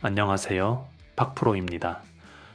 안녕하세요. 박프로입니다.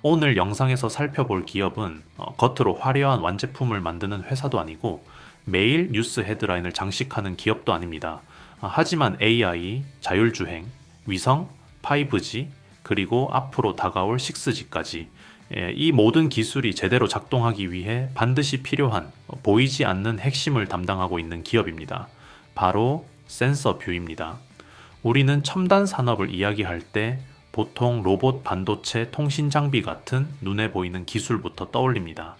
오늘 영상에서 살펴볼 기업은 겉으로 화려한 완제품을 만드는 회사도 아니고 매일 뉴스 헤드라인을 장식하는 기업도 아닙니다. 하지만 AI, 자율주행, 위성, 5G, 그리고 앞으로 다가올 6G까지 이 모든 기술이 제대로 작동하기 위해 반드시 필요한 보이지 않는 핵심을 담당하고 있는 기업입니다. 바로 센서뷰입니다. 우리는 첨단 산업을 이야기할 때 보통 로봇, 반도체, 통신 장비 같은 눈에 보이는 기술부터 떠올립니다.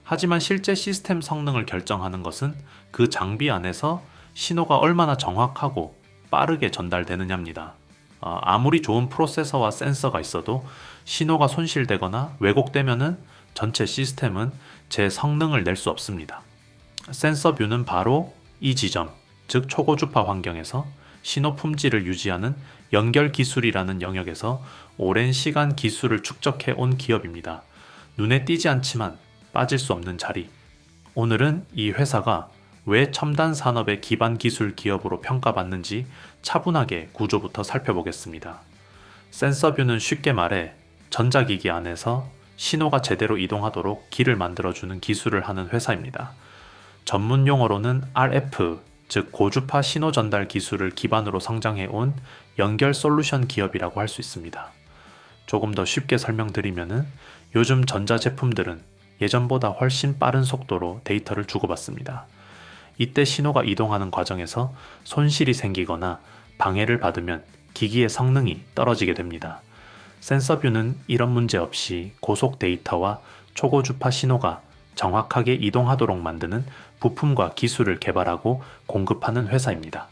하지만 실제 시스템 성능을 결정하는 것은 그 장비 안에서 신호가 얼마나 정확하고 빠르게 전달되느냐입니다. 아무리 좋은 프로세서와 센서가 있어도 신호가 손실되거나 왜곡되면은 전체 시스템은 제 성능을 낼 수 없습니다. 센서뷰는 바로 이 지점, 즉 초고주파 환경에서 신호 품질을 유지하는 연결 기술이라는 영역에서 오랜 시간 기술을 축적해 온 기업입니다. 눈에 띄지 않지만 빠질 수 없는 자리. 오늘은 이 회사가 왜 첨단 산업의 기반 기술 기업으로 평가받는지 차분하게 구조부터 살펴보겠습니다. 센서뷰는 쉽게 말해 전자기기 안에서 신호가 제대로 이동하도록 길을 만들어주는 기술을 하는 회사입니다. 전문 용어로는 RF, 즉 고주파 신호 전달 기술을 기반으로 성장해 온 연결 솔루션 기업이라고 할 수 있습니다. 조금 더 쉽게 설명드리면은 요즘 전자제품들은 예전보다 훨씬 빠른 속도로 데이터를 주고받습니다. 이때 신호가 이동하는 과정에서 손실이 생기거나 방해를 받으면 기기의 성능이 떨어지게 됩니다. 센서뷰는 이런 문제 없이 고속 데이터와 초고주파 신호가 정확하게 이동하도록 만드는 부품과 기술을 개발하고 공급하는 회사입니다.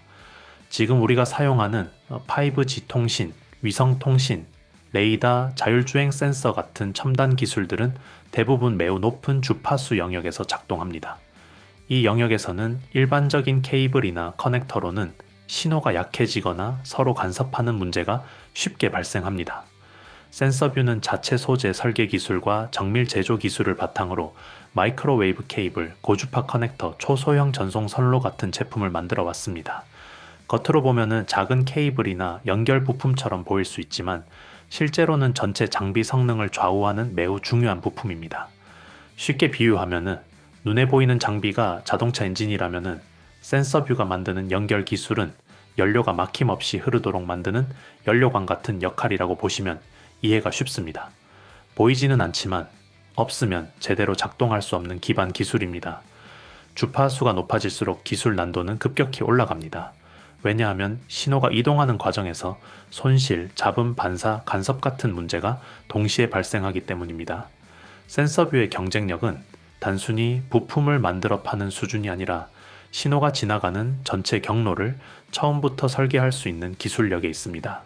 지금 우리가 사용하는 5G 통신, 위성 통신, 레이더, 자율주행 센서 같은 첨단 기술들은 대부분 매우 높은 주파수 영역에서 작동합니다. 이 영역에서는 일반적인 케이블이나 커넥터로는 신호가 약해지거나 서로 간섭하는 문제가 쉽게 발생합니다. 센서뷰는 자체 소재 설계 기술과 정밀 제조 기술을 바탕으로 마이크로웨이브 케이블, 고주파 커넥터, 초소형 전송 선로 같은 제품을 만들어 왔습니다. 겉으로 보면은 작은 케이블이나 연결 부품처럼 보일 수 있지만 실제로는 전체 장비 성능을 좌우하는 매우 중요한 부품입니다. 쉽게 비유하면은 눈에 보이는 장비가 자동차 엔진이라면은 센서뷰가 만드는 연결 기술은 연료가 막힘없이 흐르도록 만드는 연료관 같은 역할이라고 보시면 이해가 쉽습니다. 보이지는 않지만 없으면 제대로 작동할 수 없는 기반 기술입니다. 주파수가 높아질수록 기술 난도는 급격히 올라갑니다. 왜냐하면 신호가 이동하는 과정에서 손실, 잡음, 반사, 간섭 같은 문제가 동시에 발생하기 때문입니다. 센서뷰의 경쟁력은 단순히 부품을 만들어 파는 수준이 아니라 신호가 지나가는 전체 경로를 처음부터 설계할 수 있는 기술력에 있습니다.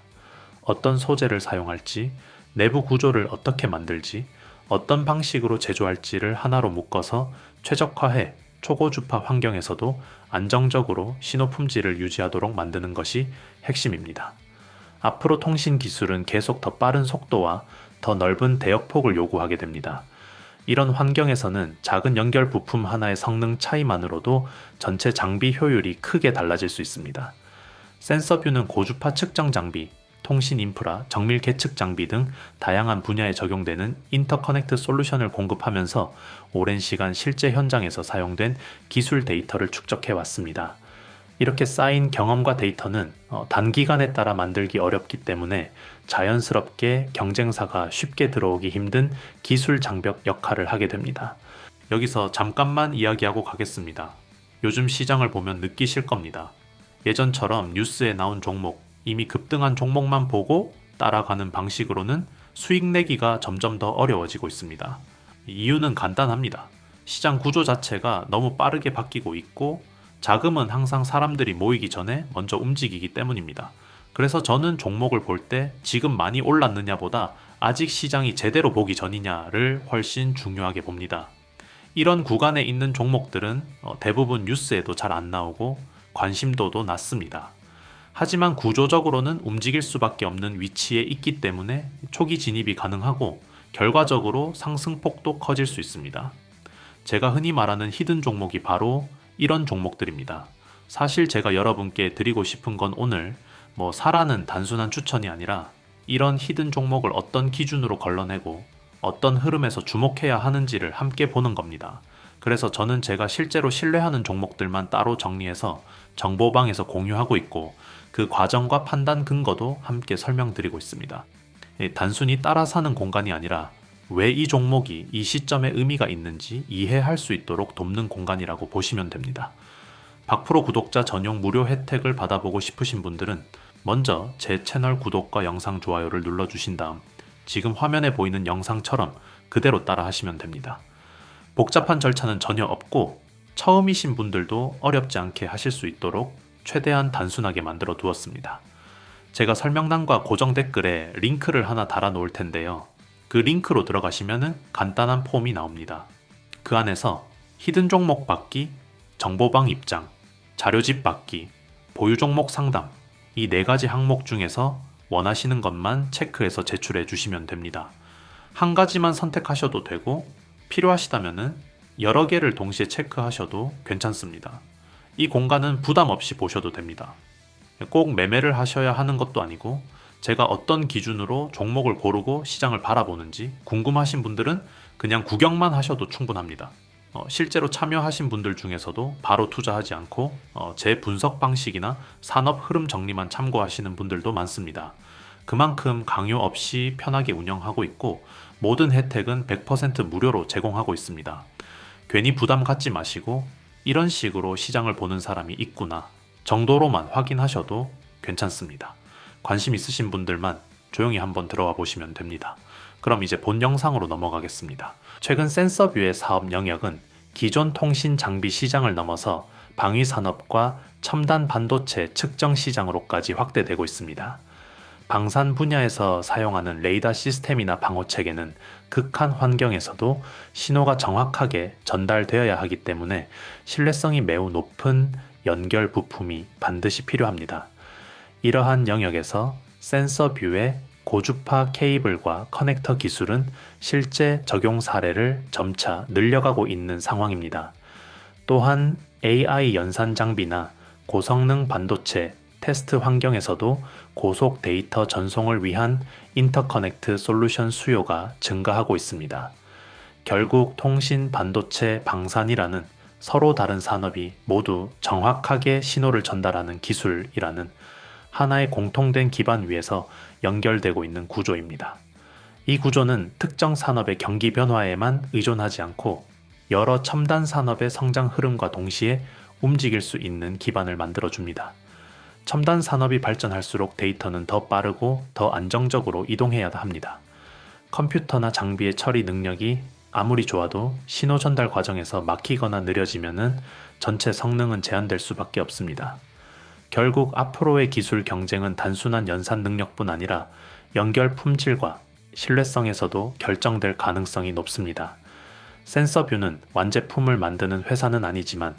어떤 소재를 사용할지, 내부 구조를 어떻게 만들지, 어떤 방식으로 제조할지를 하나로 묶어서 최적화해 초고주파 환경에서도 안정적으로 신호 품질을 유지하도록 만드는 것이 핵심입니다. 앞으로 통신 기술은 계속 더 빠른 속도와 더 넓은 대역폭을 요구하게 됩니다. 이런 환경에서는 작은 연결 부품 하나의 성능 차이만으로도 전체 장비 효율이 크게 달라질 수 있습니다. 센서뷰는 고주파 측정 장비, 통신 인프라, 정밀 계측 장비 등 다양한 분야에 적용되는 인터커넥트 솔루션을 공급하면서 오랜 시간 실제 현장에서 사용된 기술 데이터를 축적해 왔습니다. 이렇게 쌓인 경험과 데이터는 단기간에 따라 만들기 어렵기 때문에 자연스럽게 경쟁사가 쉽게 들어오기 힘든 기술 장벽 역할을 하게 됩니다. 여기서 잠깐만 이야기하고 가겠습니다. 요즘 시장을 보면 느끼실 겁니다. 예전처럼 뉴스에 나온 종목, 이미 급등한 종목만 보고 따라가는 방식으로는 수익 내기가 점점 더 어려워지고 있습니다. 이유는 간단합니다. 시장 구조 자체가 너무 빠르게 바뀌고 있고 자금은 항상 사람들이 모이기 전에 먼저 움직이기 때문입니다. 그래서 저는 종목을 볼 때 지금 많이 올랐느냐보다 아직 시장이 제대로 보기 전이냐를 훨씬 중요하게 봅니다. 이런 구간에 있는 종목들은 대부분 뉴스에도 잘 안 나오고 관심도도 낮습니다. 하지만 구조적으로는 움직일 수밖에 없는 위치에 있기 때문에 초기 진입이 가능하고 결과적으로 상승폭도 커질 수 있습니다. 제가 흔히 말하는 히든 종목이 바로 이런 종목들입니다. 사실 제가 여러분께 드리고 싶은 건 오늘 사라는 단순한 추천이 아니라 이런 히든 종목을 어떤 기준으로 걸러내고 어떤 흐름에서 주목해야 하는지를 함께 보는 겁니다. 그래서 저는 제가 실제로 신뢰하는 종목들만 따로 정리해서 정보방에서 공유하고 있고 그 과정과 판단 근거도 함께 설명드리고 있습니다. 단순히 따라 사는 공간이 아니라 왜 이 종목이 이 시점에 의미가 있는지 이해할 수 있도록 돕는 공간이라고 보시면 됩니다. 박프로 구독자 전용 무료 혜택을 받아보고 싶으신 분들은 먼저 제 채널 구독과 영상 좋아요를 눌러주신 다음 지금 화면에 보이는 영상처럼 그대로 따라 하시면 됩니다. 복잡한 절차는 전혀 없고 처음이신 분들도 어렵지 않게 하실 수 있도록 최대한 단순하게 만들어 두었습니다. 제가 설명란과 고정 댓글에 링크를 하나 달아 놓을 텐데요. 그 링크로 들어가시면 간단한 폼이 나옵니다. 그 안에서 히든 종목 받기, 정보방 입장, 자료집 받기, 보유 종목 상담 이 4가지 항목 중에서 원하시는 것만 체크해서 제출해 주시면 됩니다. 한 가지만 선택하셔도 되고 필요하시다면 여러 개를 동시에 체크하셔도 괜찮습니다. 이 공간은 부담 없이 보셔도 됩니다. 꼭 매매를 하셔야 하는 것도 아니고 제가 어떤 기준으로 종목을 고르고 시장을 바라보는지 궁금하신 분들은 그냥 구경만 하셔도 충분합니다. 실제로 참여하신 분들 중에서도 바로 투자하지 않고 제 분석 방식이나 산업 흐름 정리만 참고하시는 분들도 많습니다. 그만큼 강요 없이 편하게 운영하고 있고 모든 혜택은 100% 무료로 제공하고 있습니다. 괜히 부담 갖지 마시고 이런 식으로 시장을 보는 사람이 있구나 정도로만 확인하셔도 괜찮습니다. 관심 있으신 분들만 조용히 한번 들어와 보시면 됩니다. 그럼 이제 본 영상으로 넘어가겠습니다. 최근 센서뷰의 사업 영역은 기존 통신 장비 시장을 넘어서 방위 산업과 첨단 반도체 측정 시장으로까지 확대되고 있습니다. 방산 분야에서 사용하는 레이더 시스템이나 방호 체계는 극한 환경에서도 신호가 정확하게 전달되어야 하기 때문에 신뢰성이 매우 높은 연결 부품이 반드시 필요합니다. 이러한 영역에서 센서뷰의 고주파 케이블과 커넥터 기술은 실제 적용 사례를 점차 늘려가고 있는 상황입니다. 또한 AI 연산 장비나 고성능 반도체 테스트 환경에서도 고속 데이터 전송을 위한 인터커넥트 솔루션 수요가 증가하고 있습니다. 결국 통신, 반도체, 방산이라는 서로 다른 산업이 모두 정확하게 신호를 전달하는 기술이라는 하나의 공통된 기반 위에서 연결되고 있는 구조입니다. 이 구조는 특정 산업의 경기 변화에만 의존하지 않고 여러 첨단 산업의 성장 흐름과 동시에 움직일 수 있는 기반을 만들어줍니다. 첨단 산업이 발전할수록 데이터는 더 빠르고 더 안정적으로 이동해야 합니다. 컴퓨터나 장비의 처리 능력이 아무리 좋아도 신호 전달 과정에서 막히거나 느려지면은 전체 성능은 제한될 수밖에 없습니다. 결국 앞으로의 기술 경쟁은 단순한 연산 능력뿐 아니라 연결 품질과 신뢰성에서도 결정될 가능성이 높습니다. 센서뷰는 완제품을 만드는 회사는 아니지만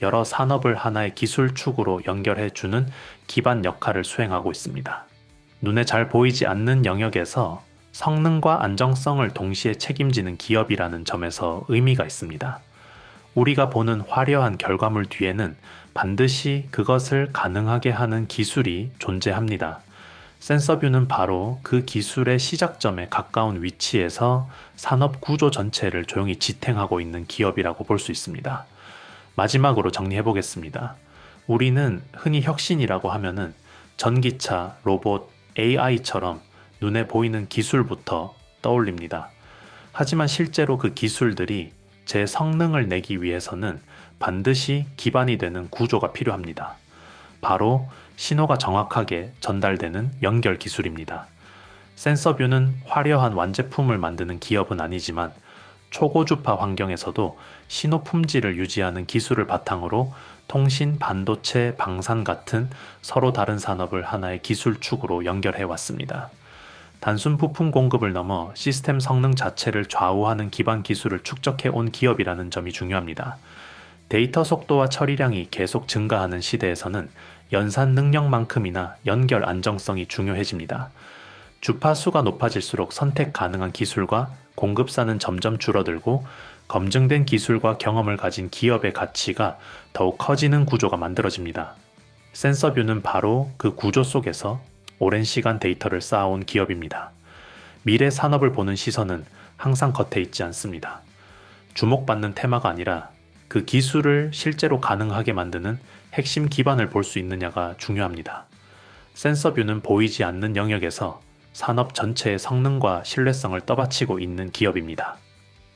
여러 산업을 하나의 기술 축으로 연결해주는 기반 역할을 수행하고 있습니다. 눈에 잘 보이지 않는 영역에서 성능과 안정성을 동시에 책임지는 기업이라는 점에서 의미가 있습니다. 우리가 보는 화려한 결과물 뒤에는 반드시 그것을 가능하게 하는 기술이 존재합니다. 센서뷰는 바로 그 기술의 시작점에 가까운 위치에서 산업 구조 전체를 조용히 지탱하고 있는 기업이라고 볼 수 있습니다. 마지막으로 정리해 보겠습니다. 우리는 흔히 혁신이라고 하면은 전기차, 로봇, AI처럼 눈에 보이는 기술부터 떠올립니다. 하지만 실제로 그 기술들이 제 성능을 내기 위해서는 반드시 기반이 되는 구조가 필요합니다. 바로 신호가 정확하게 전달되는 연결 기술입니다. 센서뷰는 화려한 완제품을 만드는 기업은 아니지만 초고주파 환경에서도 신호 품질을 유지하는 기술을 바탕으로 통신, 반도체, 방산 같은 서로 다른 산업을 하나의 기술축으로 연결해 왔습니다. 단순 부품 공급을 넘어 시스템 성능 자체를 좌우하는 기반 기술을 축적해 온 기업이라는 점이 중요합니다. 데이터 속도와 처리량이 계속 증가하는 시대에서는 연산 능력만큼이나 연결 안정성이 중요해집니다. 주파수가 높아질수록 선택 가능한 기술과 공급사는 점점 줄어들고 검증된 기술과 경험을 가진 기업의 가치가 더욱 커지는 구조가 만들어집니다. 센서뷰는 바로 그 구조 속에서 오랜 시간 데이터를 쌓아온 기업입니다. 미래 산업을 보는 시선은 항상 겉에 있지 않습니다. 주목받는 테마가 아니라 그 기술을 실제로 가능하게 만드는 핵심 기반을 볼 수 있느냐가 중요합니다. 센서뷰는 보이지 않는 영역에서 산업 전체의 성능과 신뢰성을 떠받치고 있는 기업입니다.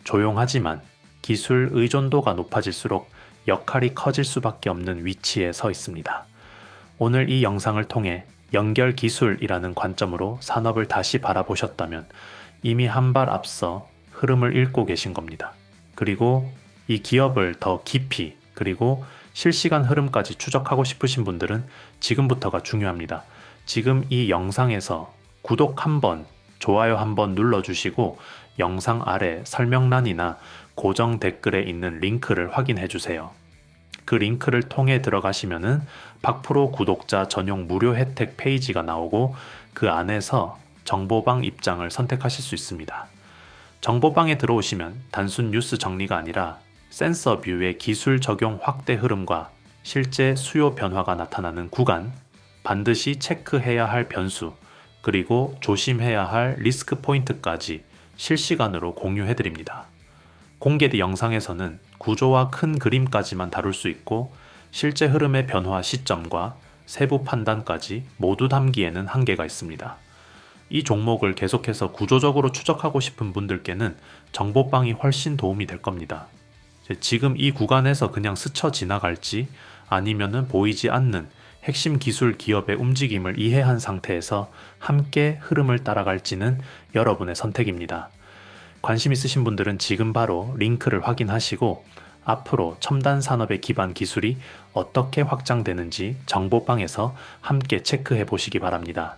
조용하지만 기술 의존도가 높아질수록 역할이 커질 수밖에 없는 위치에 서 있습니다. 오늘 이 영상을 통해 연결 기술이라는 관점으로 산업을 다시 바라보셨다면 이미 한 발 앞서 흐름을 읽고 계신 겁니다. 그리고 이 기업을 더 깊이 그리고 실시간 흐름까지 추적하고 싶으신 분들은 지금부터가 중요합니다. 지금 이 영상에서 구독 한번, 좋아요 한번 눌러주시고 영상 아래 설명란이나 고정 댓글에 있는 링크를 확인해 주세요. 그 링크를 통해 들어가시면은 박프로 구독자 전용 무료 혜택 페이지가 나오고 그 안에서 정보방 입장을 선택하실 수 있습니다. 정보방에 들어오시면 단순 뉴스 정리가 아니라 센서뷰의 기술 적용 확대 흐름과 실제 수요 변화가 나타나는 구간, 반드시 체크해야 할 변수, 그리고 조심해야 할 리스크 포인트까지 실시간으로 공유해드립니다. 공개된 영상에서는 구조와 큰 그림까지만 다룰 수 있고 실제 흐름의 변화 시점과 세부 판단까지 모두 담기에는 한계가 있습니다. 이 종목을 계속해서 구조적으로 추적하고 싶은 분들께는 정보방이 훨씬 도움이 될 겁니다. 지금 이 구간에서 그냥 스쳐 지나갈지 아니면은 보이지 않는 핵심 기술 기업의 움직임을 이해한 상태에서 함께 흐름을 따라갈지는 여러분의 선택입니다. 관심 있으신 분들은 지금 바로 링크를 확인하시고 앞으로 첨단 산업의 기반 기술이 어떻게 확장되는지 정보방에서 함께 체크해 보시기 바랍니다.